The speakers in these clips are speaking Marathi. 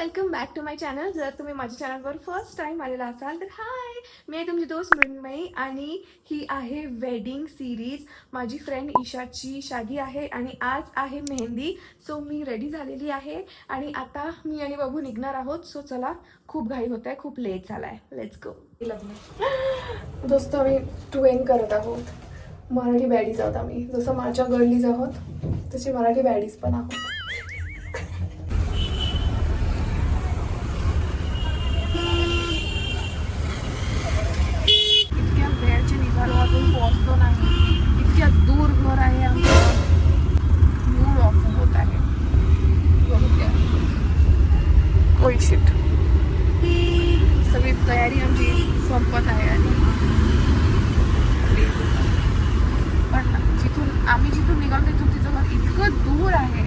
Welcome back to my channel. जर तुम्ही माझ्या चॅनलवर फर्स्ट टाइम आलेला असाल तर हाय, मी आहे तुमची दोस्त मृण्मयी आणि ही आहे वेडिंग सिरीज. माझी फ्रेंड ईशाची शादी आहे आणि आज आहे मेहंदी. सो मी रेडी झालेली आहे आणि आता मी आणि बाबू निघणार आहोत. सो चला, खूप घाई होत आहे, खूप लेट झाला आहे. Let's go. दोस्त आम्ही ट्वेन करत आहोत. मराठी बॅडीज आहोत आम्ही. जसं माझ्या गर्लीज आहोत तसे मराठी बॅडीज पण आहोत. अजून पोहोचलो नाही. इतक्या दूर घर आहे आमचं. मूड ऑफ होत आहे. कोई शिट. सगळी तयारी आमची संपत आहे आणि पण आम्ही जिथून निघालो तिथं घर इतकं दूर आहे.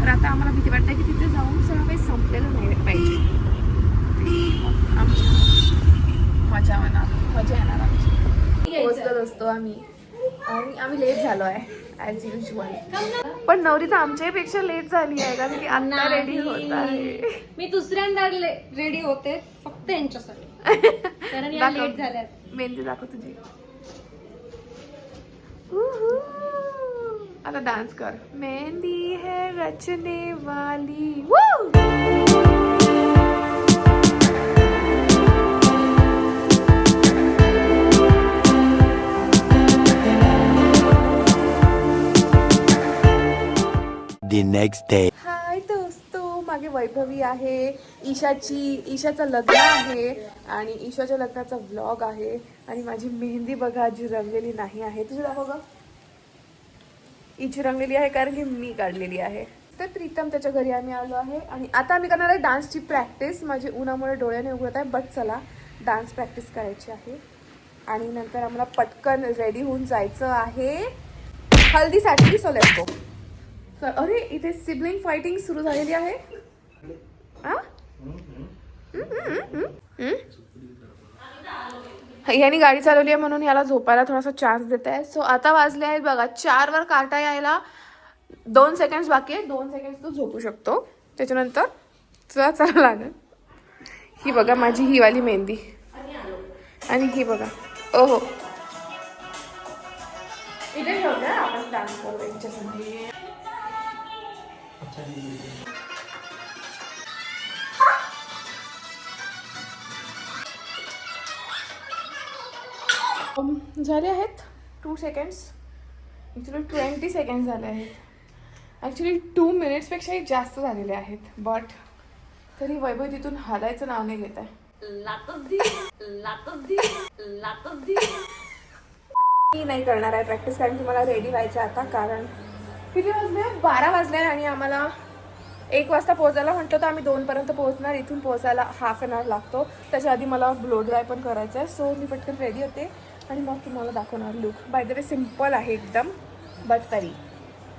तर आता आम्हाला भीती वाटते की तिथे जाऊन सगळं काही संपलेलं नाही पाहिजे. आमची मजा येणार आमची. पोहोचत असतो आम्ही आणि आम्ही लेट झालो आहे ॲज युजल. पण नवरी तर आमच्यापेक्षा लेट झाली आहे कारण की आता रेडी होत आहे. मी दुसऱ्यांदा रेडी होते फक्त यांच्यासाठी कारण या लेट झाल्यात. मेहंदी दाखव तुझी. आता डान्स कर. मेहंदी है रचने वाली. The next day. हाय दोस्तो, मागे वैभवी आहे. ईशाचं लग्न आहे आणि ईशाच्या लग्नाचा व्लॉग आहे आणि माझी मेहंदी बघा जी रंगलेली नाही आहे. तुझी दाखव ग. हिची रंगलेली आहे कारण की मी काढलेली आहे. तर प्रीतम त्याच्या घरी आम्ही आलो आहे आणि आता आम्ही करणार आहे डान्सची प्रॅक्टिस. माझे उन्हामुळे डोळ्याने उघडत आहे बट चला डान्स प्रॅक्टिस करायची आहे आणि नंतर आम्हाला पटकन रेडी होऊन जायचं आहे हल्दीसाठी. So let's go. अरे इथे सिबलिंग फायटिंग सुरू झालेली आहे. याने गाडी चालवली आहे म्हणून याला झोपायला थोडासा चान्स देत आहे. सो आता वाजले आहेत बघा 4 वर काटा यायला 2 सेकंड्स बाकी आहे. 2 सेकंड्स तो झोपू शकतो. त्याच्यानंतर चला लागेल. ही बघा माझी ही वाली मेहंदी आणि ही बघा. ओहो इथे ठेवूया आपण डान्स करू यांच्यासाठी. झाले आहेत 2 सेकंड्स. ॲक्च्युली 20 सेकंड्स झाले आहेत. ॲक्च्युली 2 मिनिट्सपेक्षाही जास्त झालेले आहेत. बट तरी वैभव तिथून हलायचं नाव नाही घेत आहे. मी नाही करणार आहे प्रॅक्टिस कारण की मला रेडी व्हायचं आता. कारण किती वाजले? 12 वाजले आणि आम्हाला 1 वाजता पोहोचायला म्हटलं तर आम्ही 2 पर्यंत पोहोचणार. इथून पोहोचायला हाफ एन आवर लागतो. त्याच्या आधी मला ब्लो ड्राय पण करायचं आहे. सो मी पटकन रेडी होते आणि मग तुम्हाला दाखवणार look. By the way simple आहे एकदम बट तरी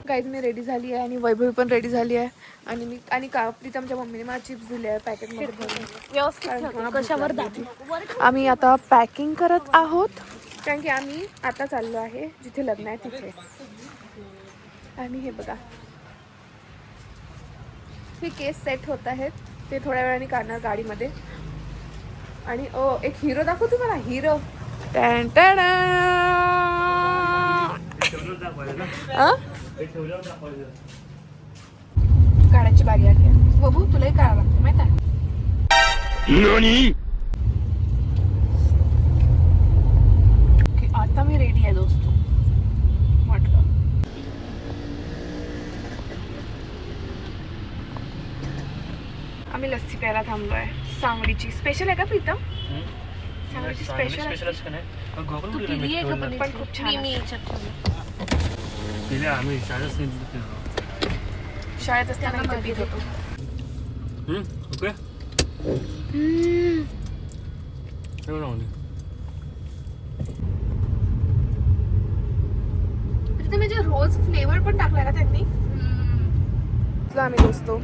गाईज मी रेडी झाली आहे आणि वैभवी पण रेडी झाली आहे आणि प्रीतमच्या मम्मीने मला चिप्स दिले आहे पॅकेटमध्ये भरून. कशावर आम्ही आता पॅकिंग करत आहोत कारण की आम्ही आता चाललो आहे जिथे लग्न आहे तिथे. आणि हे बघा हे केस सेट होत आहेत. ते थोड्या वेळाने काढणार गाडीमध्ये. आणि एक हिरो दाखव तुम्हाला. हिरो काढायची बारी आली आहे. बघू तुलाही काढावं लागतं माहित आहे. आता मी रेडी आहे दोस्तो. म्हटलं आम्ही लस्सी प्यायला थांबलोय. सांगलीची स्पेशल आहे का प्रीतम? सांगलीची स्पेशल पण खूप छान. शाळेत असताना इथे पीत होतो. प्रीतम म्हणजे रोज फ्लेवर पण टाकलाय का त्यांनी? आम्ही दोस्तो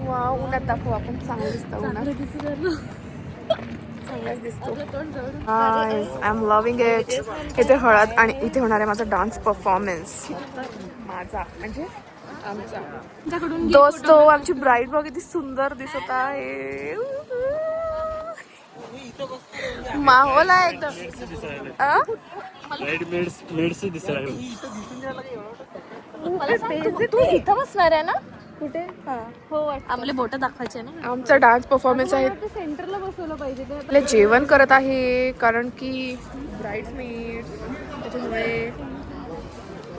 वा उन्हात दाखवू आपण. चांगलं दिसतं उन्हात. चांगलाच दिसतो. I am loving it. इथे हळद आणि इथे होणार आहे माझा डान्स परफॉर्मन्स. माझा म्हणजे आमचा दोस्तो आमची ब्राईड बघ किती सुंदर दिसत आहे. माहोल आहे एकदम. तू इथं बसणार आहे ना? कुठे? हो आम्हाला बोट दाखवायचे ना. आमचा डान्स परफॉर्मन्स आहे. सेंटरला बसवलं पाहिजे ते. आपले जेवण करत आहे कारण की ब्राईड्समेड्स त्याच्यामुळे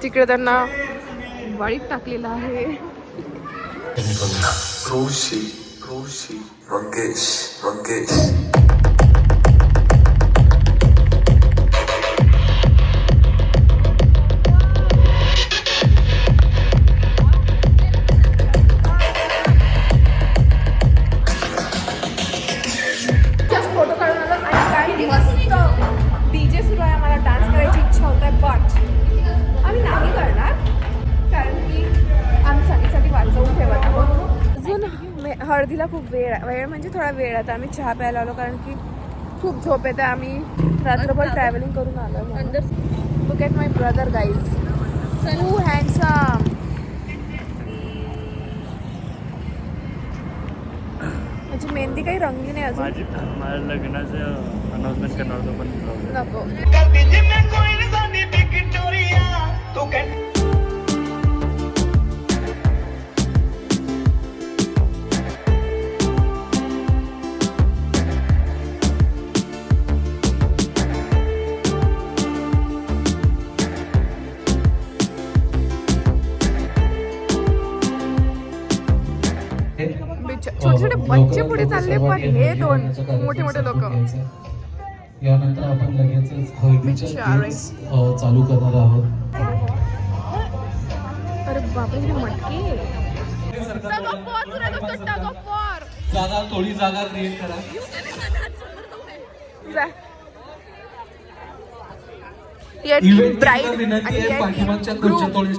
तिकडे त्यांना वाळीत टाकलेलं आहे. Roshi, Mangesh. फोटो काढून आलो आणि काय मस्त डीजे सुरू आहे. आम्हाला डान्स करायची इच्छा होत आहे बट आम्ही नाही करणार कारण की आम्ही साठी वाचवून ठेवत आहोत. अजून हळदीला खूप वेळ म्हणजे थोडा वेळ आता आम्ही चहा प्यायला आलो कारण की खूप झोप येते. आम्ही रात्रभर ट्रॅव्हलिंग करून आलो. Look at my brother guys, so handsome. म्हणजे मेहंदी काही रंगली नाही अजून. माझ्या लग्नाचं अनाउन्समेंट करणार होतो पण नको. छोटे छोटे बच्चे पुढे चालले पण हे दोन मोठे मोठे लोक. यानंतर आपण लगेचच हळदीच्या बिचारे. games, चालू करणार आहोत. अरे बापरे मटके. जागा थोडी जागा क्रिएट करा. इव्हेंट टीमला विनंती आहे पाठीमागच्या खुर्च्या थोडी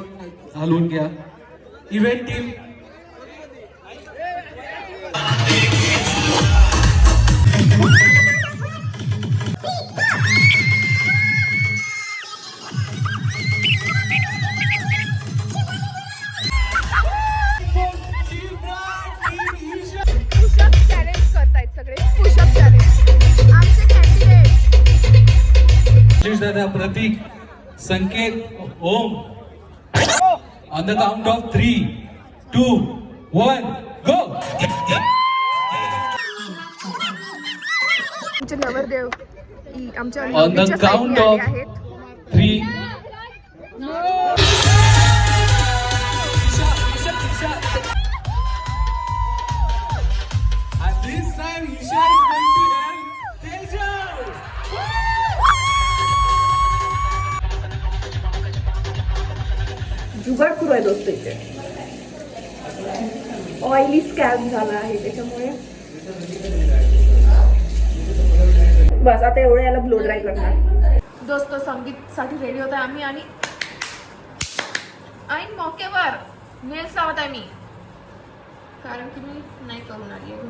हलवून घ्या. इव्हेंट टीम दादा प्रतीक संकेत ओम ऑन द काउंट ऑफ 3, 2, 1 गो. आमचे नवरदेव आमच्या on the count of 3. And this time Isha is going to have Teja. जुगाड सुरू आहे दोस्त इथे. ऑइली स्कॅम झाला आहे त्याच्यामुळे बस आता एवढं याला ब्लो ड्राय करणार. दोस्त संगीतसाठी रेडी होत आहे आम्ही आणि ऐन मौकेवर नेल्स लावत आहे मी कारण की मी नाही करून आली आहे.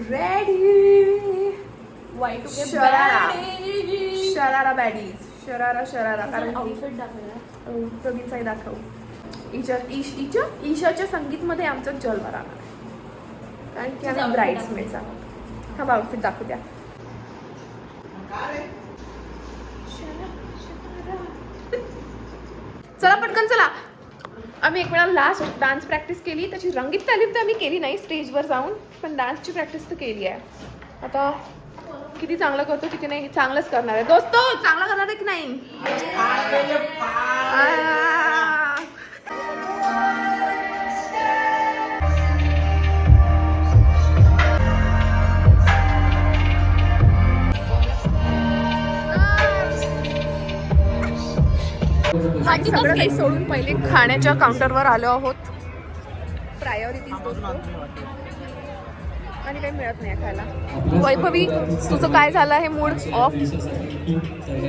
रेडी वाईट शरारा बॅडीज शरारा कारण आउटफिट दाखवला. प्रवीणचाही दाखव. ईशाच्या संगीतमध्ये आमचा जलवा राहणार कारण की आम्ही ब्राईड्समेड्स आहोत. हा आउटफिट दाखवू द्या. चला पटकन चला. आम्ही एक वेळा लास्ट डान्स प्रॅक्टिस केली त्याची रंगीत तालीम तर आम्ही केली नाही स्टेजवर जाऊन पण डान्सची प्रॅक्टिस तर केली आहे. आता किती चांगलं करतो किती नाही चांगलंच करणार आहे. दोस्तो चांगलं करणार आहे की नाही. सगळं काही सोडून पहिले खाण्याच्या काउंटरवर आलो आहोत. प्रायोरिटीज दोस्तो आणि काही मिळत नाही खायला. वैभवी तुझं काय झालं आहे मूड ऑफ.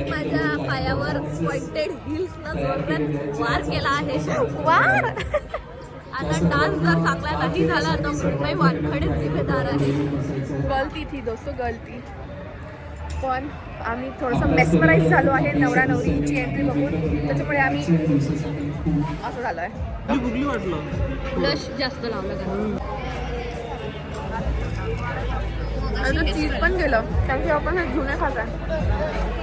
माझ्या पायावर पॉइंटेड हिल्सला जोरात वार केला आहे. वार आता डान्स जर चांगला नाही झाला तर मृण्मय वानखडेच जिम्मेदार आहे. गलती थी दोस्तों गलती. पण आम्ही थोडंसं मेस्मराईज झालो आहे नवरा नवरीची एंट्री बघून, त्याच्यामुळे आम्ही असं झालो आहे. ब्लश जास्त लावलं का? आणि चीज पण गेलं कारण की आपण हे जुने खात आहे.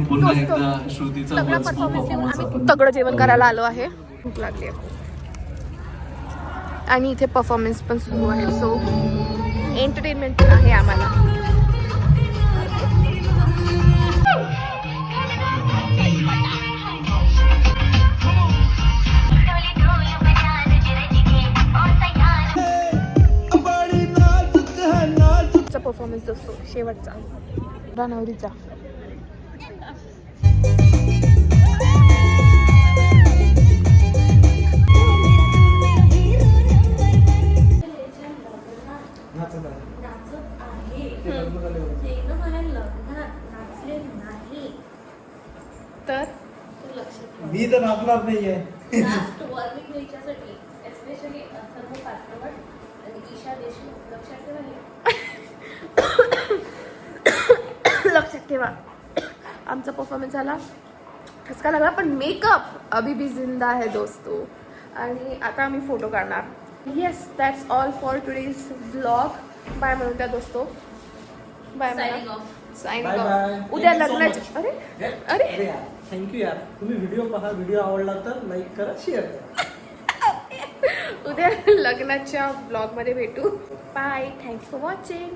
पुन्हा एकदा श्रुतीचा सगळं वर्स परफॉर्मन्स देऊन परफॉर्मन्स आम्ही आपण तगडं जेवण करायला आलो आहे. भूक लागली आणि इथे परफॉर्मन्स पण सुरू आहे, सो एंटरटेनमेंट पण आहे आम्हाला. परफॉर्मन्स असतो शेवटचा नवरा नवरीचा. तर मी तर नाचणार नाहीये. लक्षात ठेवा आमचा परफॉर्मन्स झाला, ठसका लागला, पण मेकअप अभी भी जिंदा है दोस्तो. आणि आता आम्ही फोटो काढणार. Yes, that's all for today's vlog. Bye म्हणून त्या दोस्तो, बाय म्हणा. Signing Bye off. bye. उद्या Thank you so लग्नाची much. अरे अरे अरे यार, थँक्यू यार. तुम्ही व्हिडिओ पहा, व्हिडिओ आवडला तर लाईक करा, शेअर करा. उद्या लग्नाच्या ब्लॉग मध्ये भेटू. Bye, thanks for watching.